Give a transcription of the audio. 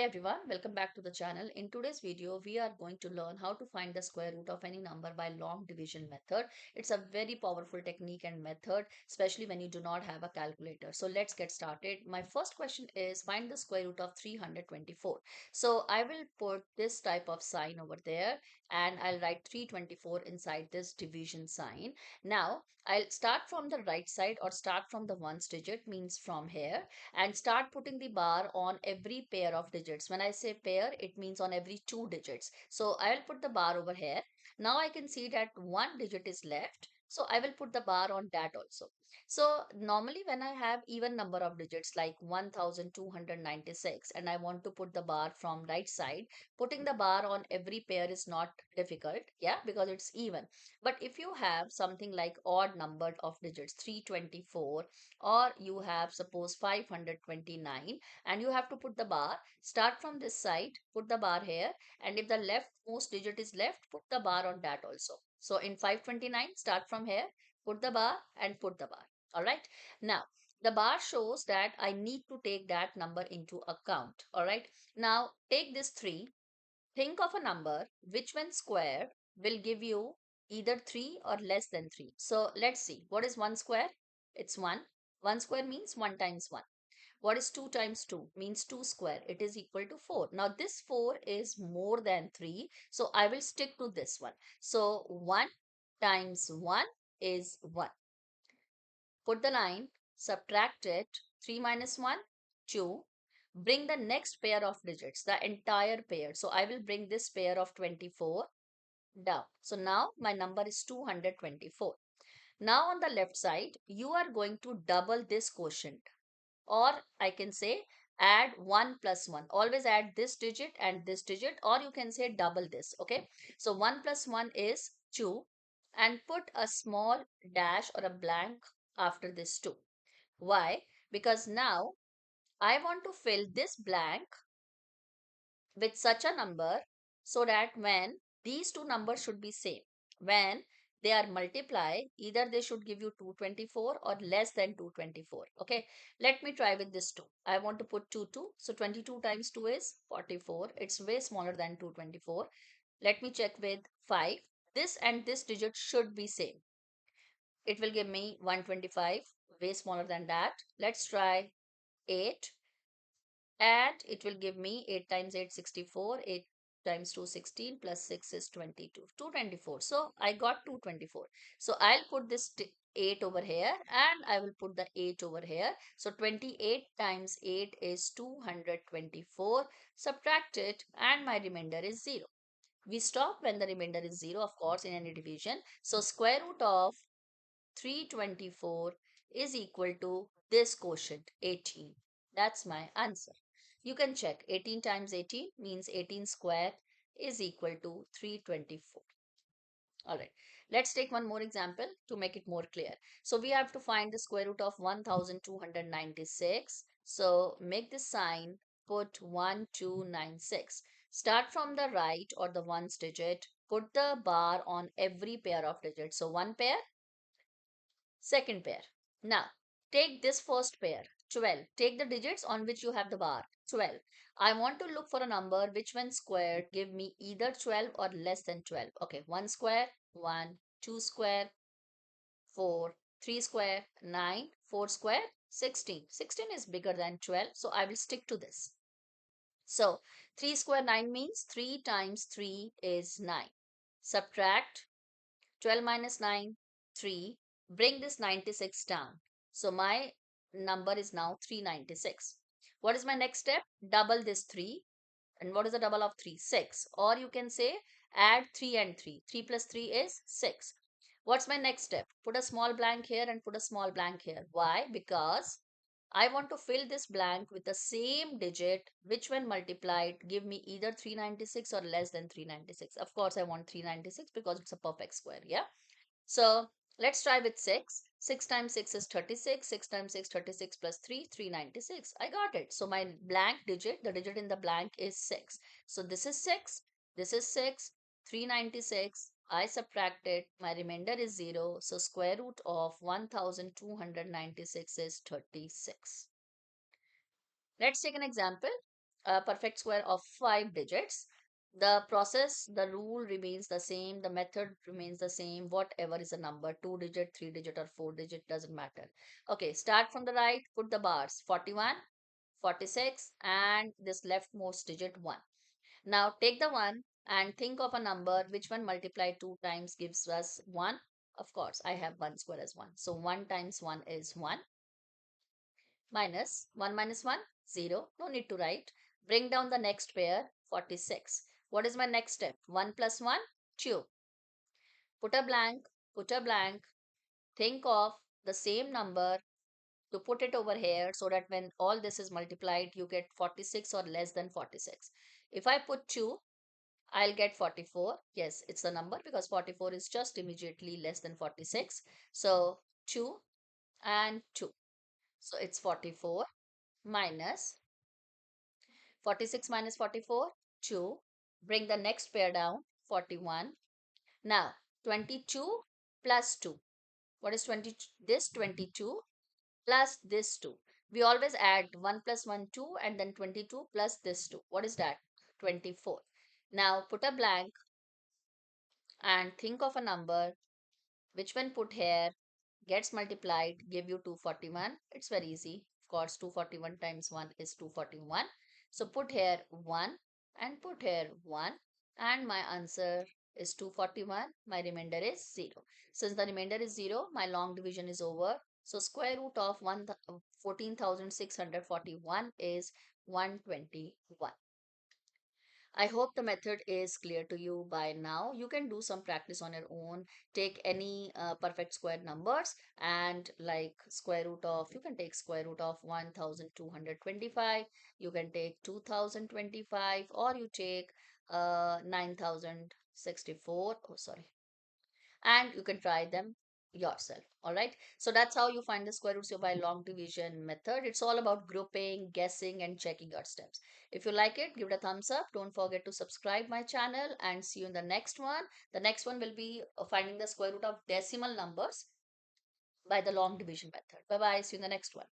everyone, welcome back to the channel. In today's video, we are going to learn how to find the square root of any number by long division method. It's a very powerful technique and method, especially when you do not have a calculator. So let's get started. My first question is find the square root of 324. So I will put this type of sign over there and I'll write 324 inside this division sign. Now I'll start from the right side or start from the ones digit means from here and start putting the bar on every pair of digits. When I say pair, it means on every two digits. So I will put the bar over here. Now I can see that one digit is left. So I will put the bar on that also. So normally when I have even number of digits like 1296 and I want to put the bar from right side, putting the bar on every pair is not difficult. Yeah, because it's even. But if you have something like odd number of digits, 324, or you have suppose 529 and you have to put the bar, start from this side, put the bar here, and if the leftmost digit is left, put the bar on that also. So in 529, start from here, put the bar and put the bar. All right. Now the bar shows that I need to take that number into account. All right. Now take this 3. Think of a number which when squared will give you either 3 or less than 3. So let's see. What is 1 square? It's 1. 1 square means 1 times 1. What is 2 times 2? Means 2 square. It is equal to 4. Now this 4 is more than 3. So I will stick to this one. So 1 times 1 is 1. Put the line, subtract it, 3 minus 1, 2. Bring the next pair of digits, the entire pair. So I will bring this pair of 24 down. So now my number is 224. Now on the left side, you are going to double this quotient, or I can say add 1 plus 1. Always add this digit and this digit, or you can say double this. Okay. So 1 plus 1 is 2 and put a small dash or a blank after this 2. Why? Because now I want to fill this blank with such a number so that when these two numbers should be same, when they are multiplied, either they should give you 224 or less than 224. Okay, let me try with this 2. I want to put 2. So 22 times 2 is 44. It's way smaller than 224. Let me check with 5. This and this digit should be same. It will give me 125, way smaller than that. Let's try 8, and it will give me 8 times 8 64, 8 times 2 16, plus 6 is 22, 224. So I got 224. So I'll put this 8 over here and I will put the 8 over here. So 28 times 8 is 224. Subtract it and my remainder is 0. We stop when the remainder is 0, of course, in any division. So square root of 324 is equal to this quotient 18. That's my answer. You can check 18 times 18 means 18 square is equal to 324. All right, let's take one more example to make it more clear. So we have to find the square root of 1296. So make the sign, put 1296. Start from the right or the ones digit, put the bar on every pair of digits. So one pair, second pair. Now, take this first pair, 12. Take the digits on which you have the bar, 12. I want to look for a number which when squared give me either 12 or less than 12. Okay, 1 square, 1, 2 square, 4, 3 square, 9, 4 square, 16. 16 is bigger than 12, so I will stick to this. So, 3 square 9 means 3 times 3 is 9. Subtract 12 minus 9, 3. Bring this 96 down. So my number is now 396. What is my next step? Double this 3. And what is the double of 3? 6. Or you can say add 3 and 3. 3 plus 3 is 6. What's my next step? Put a small blank here and put a small blank here. Why? Because I want to fill this blank with the same digit which when multiplied give me either 396 or less than 396. Of course, I want 396 because it's a perfect square. Yeah. So let's try with 6. 6 times 6 is 36. 6 times 6, 36 plus 3, 396. I got it. So my blank digit, the digit in the blank is 6. So this is 6. This is 6. 396. I subtracted. My remainder is 0. So square root of 1296 is 36. Let's take an example. a perfect square of 5 digits, the process, the rule remains the same, the method remains the same, whatever is a number, 2 digit, 3 digit, or 4 digit, doesn't matter. Okay, start from the right, put the bars 41, 46, and this leftmost digit 1. Now take the 1 and think of a number which one multiplied 2 times gives us 1. Of course, I have 1 square as 1. So 1 times 1 is 1, minus 1 minus 1, 0. No need to write. Bring down the next pair, 46. What is my next step? 1 plus 1, 2. Put a blank, put a blank. Think of the same number to put it over here so that when all this is multiplied, you get 46 or less than 46. If I put 2, I'll get 44. Yes, it's the number because 44 is just immediately less than 46. So 2 and 2. So it's 44 minus 46 minus 44, 2. Bring the next pair down, 41. Now, 22 plus 2. What is 20? This 22 plus this 2. We always add 1 plus 1, 2, and then 22 plus this 2. What is that? 24. Now, put a blank and think of a number which when put here gets multiplied, give you 241. It's very easy. Of course, 241 times 1 is 241. So put here 1 and put here 1, and my answer is 241. My remainder is 0. Since the remainder is 0, my long division is over. So square root of 14,641 is 121. I hope the method is clear to you by now. You can do some practice on your own. Take any perfect square numbers and like square root of, you can take square root of 1225, you can take 2025, or you take 9064. Oh, sorry, and you can try them yourself. All right, so that's how you find the square roots by long division method. It's all about grouping, guessing, and checking your steps. If you like it, give it a thumbs up. Don't forget to subscribe my channel, and see you in the next one. The next one will be finding the square root of decimal numbers by the long division method. Bye bye, see you in the next one.